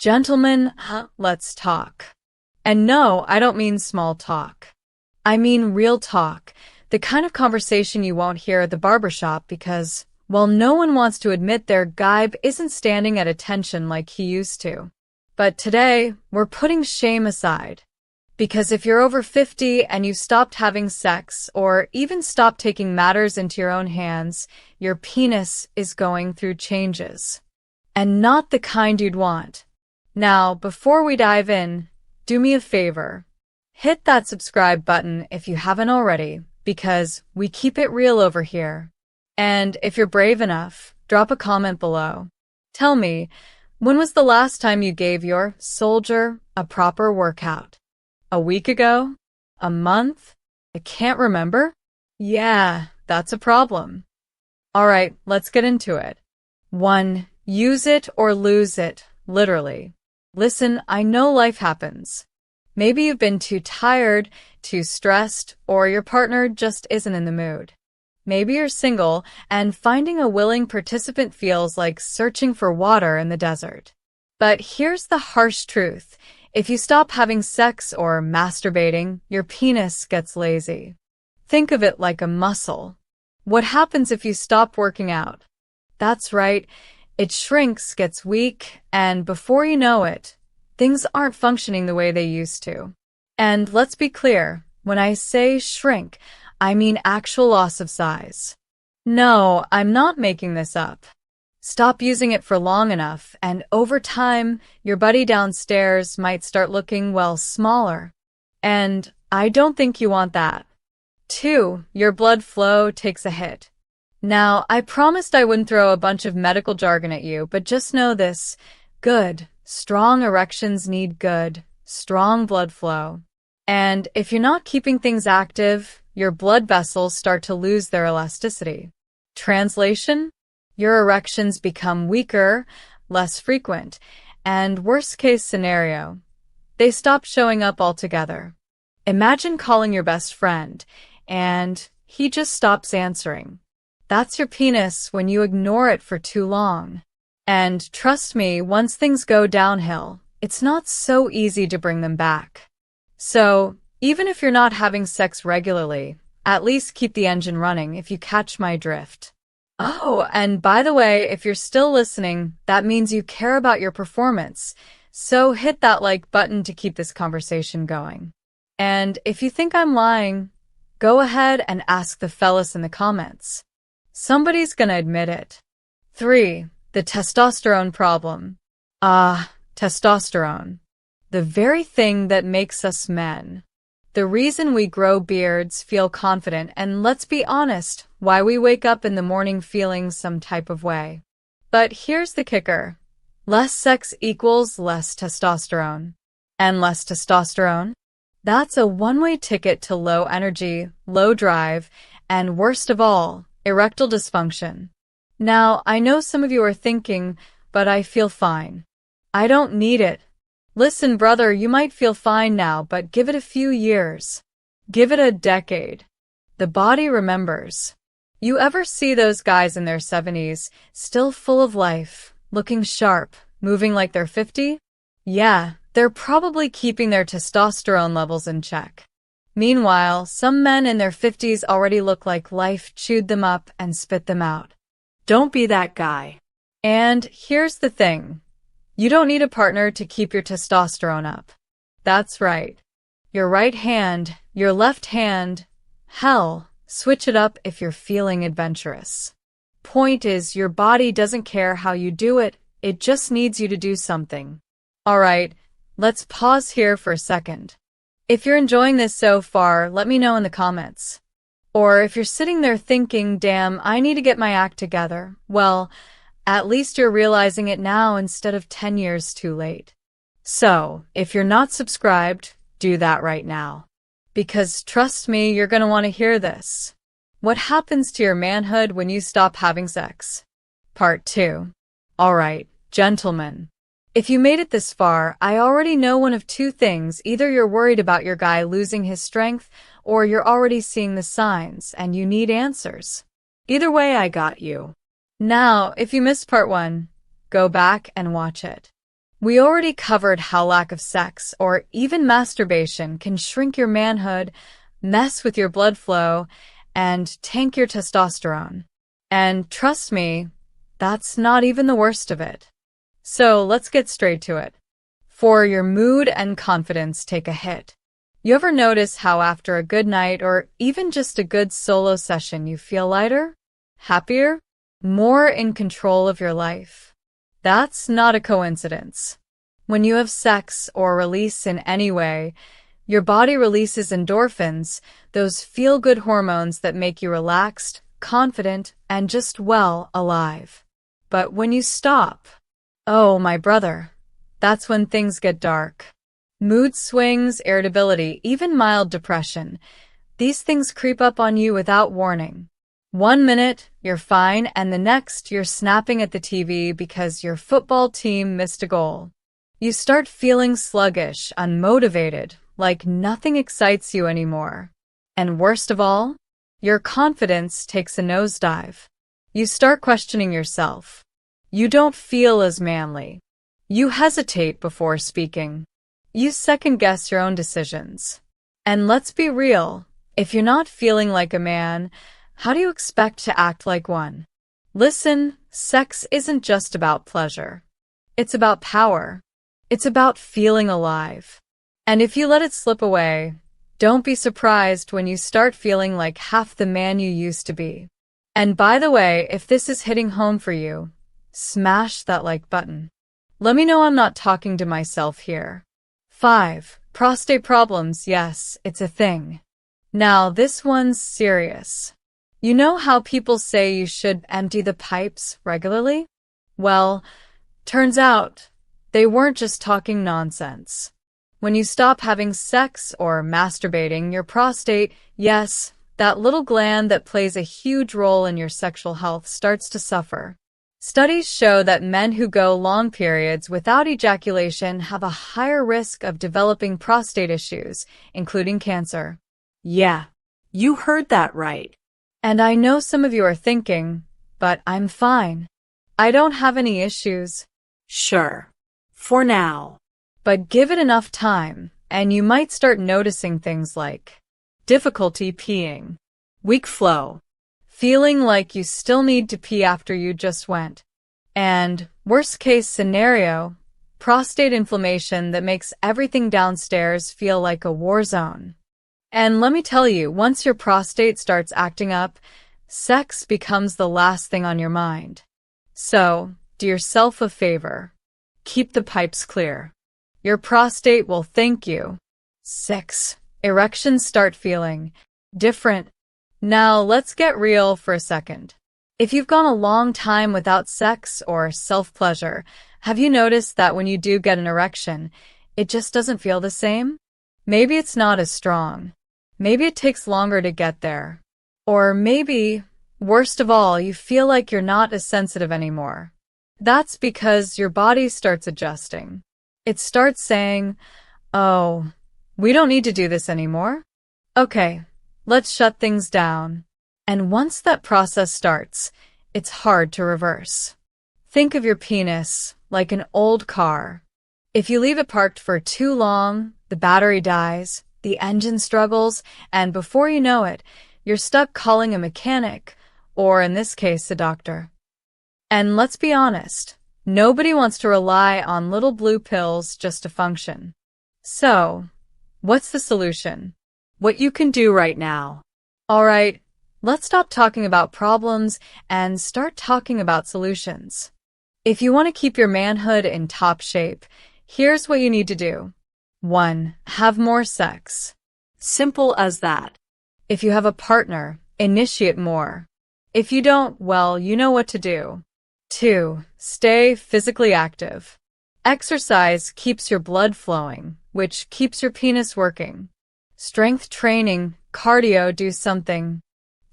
Gentlemen, let's talk. And no, I don't mean small talk. I mean real talk, the kind of conversation you won't hear at the barbershop because, well, no one wants to admit their guy isn't standing at attention like he used to. But today, we're putting shame aside. Because if you're over 50 and you've stopped having sex or even stopped taking matters into your own hands, your penis is going through changes. And not the kind you'd want. Now, before we dive in, do me a favor. Hit that subscribe button if you haven't already, because we keep it real over here. And if you're brave enough, drop a comment below. Tell me, when was the last time you gave your soldier a proper workout? A week ago? A month? I can't remember? Yeah, that's a problem. Alright, let's get into it. 1. Use it or lose it, literally. Listen, I know life happens. Maybe you've been too tired, too stressed, or your partner just isn't in the mood. Maybe you're single, and finding a willing participant feels like searching for water in the desert. But here's the harsh truth. If you stop having sex or masturbating, your penis gets lazy. Think of it like a muscle. What happens if you stop working out? That's right, it shrinks, gets weak, and before you know it, things aren't functioning the way they used to. And let's be clear, when I say shrink, I mean actual loss of size. No, I'm not making this up. Stop using it for long enough, and over time, your buddy downstairs might start looking, well, smaller. And I don't think you want that. 2. Your blood flow takes a hit. Now, I promised I wouldn't throw a bunch of medical jargon at you, but just know this. Good, strong erections need good, strong blood flow. And if you're not keeping things active, your blood vessels start to lose their elasticity. Translation? Your erections become weaker, less frequent, and worst case scenario, they stop showing up altogether. Imagine calling your best friend, and he just stops answering. That's your penis when you ignore it for too long. And trust me, once things go downhill, it's not so easy to bring them back. So, even if you're not having sex regularly, at least keep the engine running if you catch my drift. Oh, and by the way, if you're still listening, that means you care about your performance. So hit that like button to keep this conversation going. And if you think I'm lying, go ahead and ask the fellas in the comments. Somebody's gonna admit it. 3. The testosterone problem. Testosterone. The very thing that makes us men. The reason we grow beards, feel confident, and let's be honest, why we wake up in the morning feeling some type of way. But here's the kicker. Less sex equals less testosterone. And less testosterone? That's a one-way ticket to low energy, low drive, and worst of all, erectile dysfunction. Now, I know some of you are thinking, but I feel fine. I don't need it. Listen, brother, you might feel fine now, but give it a few years. Give it a decade. The body remembers. You ever see those guys in their 70s, still full of life, looking sharp, moving like they're 50? Yeah, they're probably keeping their testosterone levels in check. Meanwhile, some men in their 50s already look like life chewed them up and spit them out. Don't be that guy. And here's the thing. You don't need a partner to keep your testosterone up. That's right. Your right hand, your left hand, hell, switch it up if you're feeling adventurous. Point is, your body doesn't care how you do it, it just needs you to do something. Alright, let's pause here for a second. If you're enjoying this so far, let me know in the comments. Or if you're sitting there thinking, damn, I need to get my act together, well, at least you're realizing it now instead of 10 years too late. So, if you're not subscribed, do that right now. Because trust me, you're gonna want to hear this. What happens to your manhood when you stop having sex? Part 2. Alright, gentlemen. If you made it this far, I already know one of two things. Either you're worried about your guy losing his strength, or you're already seeing the signs and you need answers. Either way, I got you. Now, if you missed part 1, go back and watch it. We already covered how lack of sex or even masturbation can shrink your manhood, mess with your blood flow, and tank your testosterone. And trust me, that's not even the worst of it. So let's get straight to it. For your mood and confidence take a hit. You ever notice how after a good night or even just a good solo session you feel lighter, happier, more in control of your life? That's not a coincidence. When you have sex or release in any way, your body releases endorphins, those feel-good hormones that make you relaxed, confident, and just, well, alive. But when you stop, oh, my brother, that's when things get dark. Mood swings, irritability, even mild depression. These things creep up on you without warning. One minute, you're fine, and the next, you're snapping at the TV because your football team missed a goal. You start feeling sluggish, unmotivated, like nothing excites you anymore. And worst of all, your confidence takes a nosedive. You start questioning yourself. You don't feel as manly. You hesitate before speaking. You second-guess your own decisions. And let's be real, if you're not feeling like a man, how do you expect to act like one? Listen, sex isn't just about pleasure. It's about power. It's about feeling alive. And if you let it slip away, don't be surprised when you start feeling like half the man you used to be. And by the way, if this is hitting home for you, smash that like button. Let me know I'm not talking to myself here. 5. Prostate problems. Yes, it's a thing. Now, this one's serious. You know how people say you should empty the pipes regularly? Well, turns out they weren't just talking nonsense. When you stop having sex or masturbating, your prostate, yes, that little gland that plays a huge role in your sexual health, starts to suffer. Studies show that men who go long periods without ejaculation have a higher risk of developing prostate issues, including cancer. Yeah, you heard that right. And I know some of you are thinking, but I'm fine. I don't have any issues. Sure. For now. But give it enough time, and you might start noticing things like difficulty peeing, weak flow, feeling like you still need to pee after you just went, and, worst case scenario, prostate inflammation that makes everything downstairs feel like a war zone. And let me tell you, once your prostate starts acting up, sex becomes the last thing on your mind. So, do yourself a favor. Keep the pipes clear. Your prostate will thank you. 6. Erections start feeling different. Now, let's get real for a second. If you've gone a long time without sex or self-pleasure, have you noticed that when you do get an erection, it just doesn't feel the same? Maybe it's not as strong. Maybe it takes longer to get there. Or maybe, worst of all, you feel like you're not as sensitive anymore. That's because your body starts adjusting. It starts saying, oh, we don't need to do this anymore. Okay, let's shut things down. And once that process starts, it's hard to reverse. Think of your penis like an old car. If you leave it parked for too long, the battery dies, the engine struggles, and before you know it, you're stuck calling a mechanic, or in this case, a doctor. And let's be honest, nobody wants to rely on little blue pills just to function. So, what's the solution? What you can do right now. All right, let's stop talking about problems and start talking about solutions. If you want to keep your manhood in top shape, here's what you need to do. 1. Have more sex. Simple as that. If you have a partner, initiate more. If you don't, well, you know what to do. 2. Stay physically active. Exercise keeps your blood flowing, which keeps your penis working. Strength training, cardio, do something.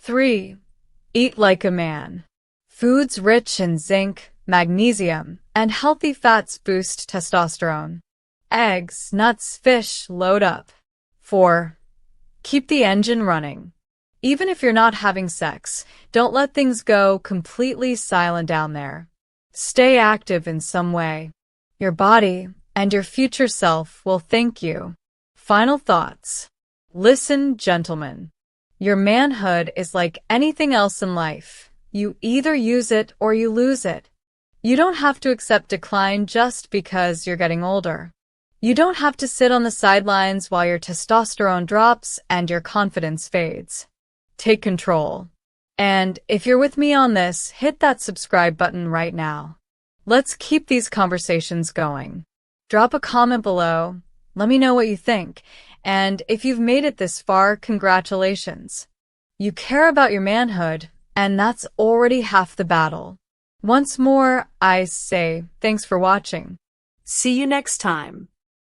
3. Eat like a man. Foods rich in zinc, magnesium, and healthy fats boost testosterone. Eggs, nuts, fish, load up. 4. Keep the engine running. Even if you're not having sex, don't let things go completely silent down there. Stay active in some way. Your body and your future self will thank you. Final thoughts. Listen, gentlemen. Your manhood is like anything else in life. You either use it or you lose it. You don't have to accept decline just because you're getting older. You don't have to sit on the sidelines while your testosterone drops and your confidence fades. Take control. And if you're with me on this, hit that subscribe button right now. Let's keep these conversations going. Drop a comment below. Let me know what you think. And if you've made it this far, congratulations. You care about your manhood, and that's already half the battle. Once more, I say thanks for watching. See you next time.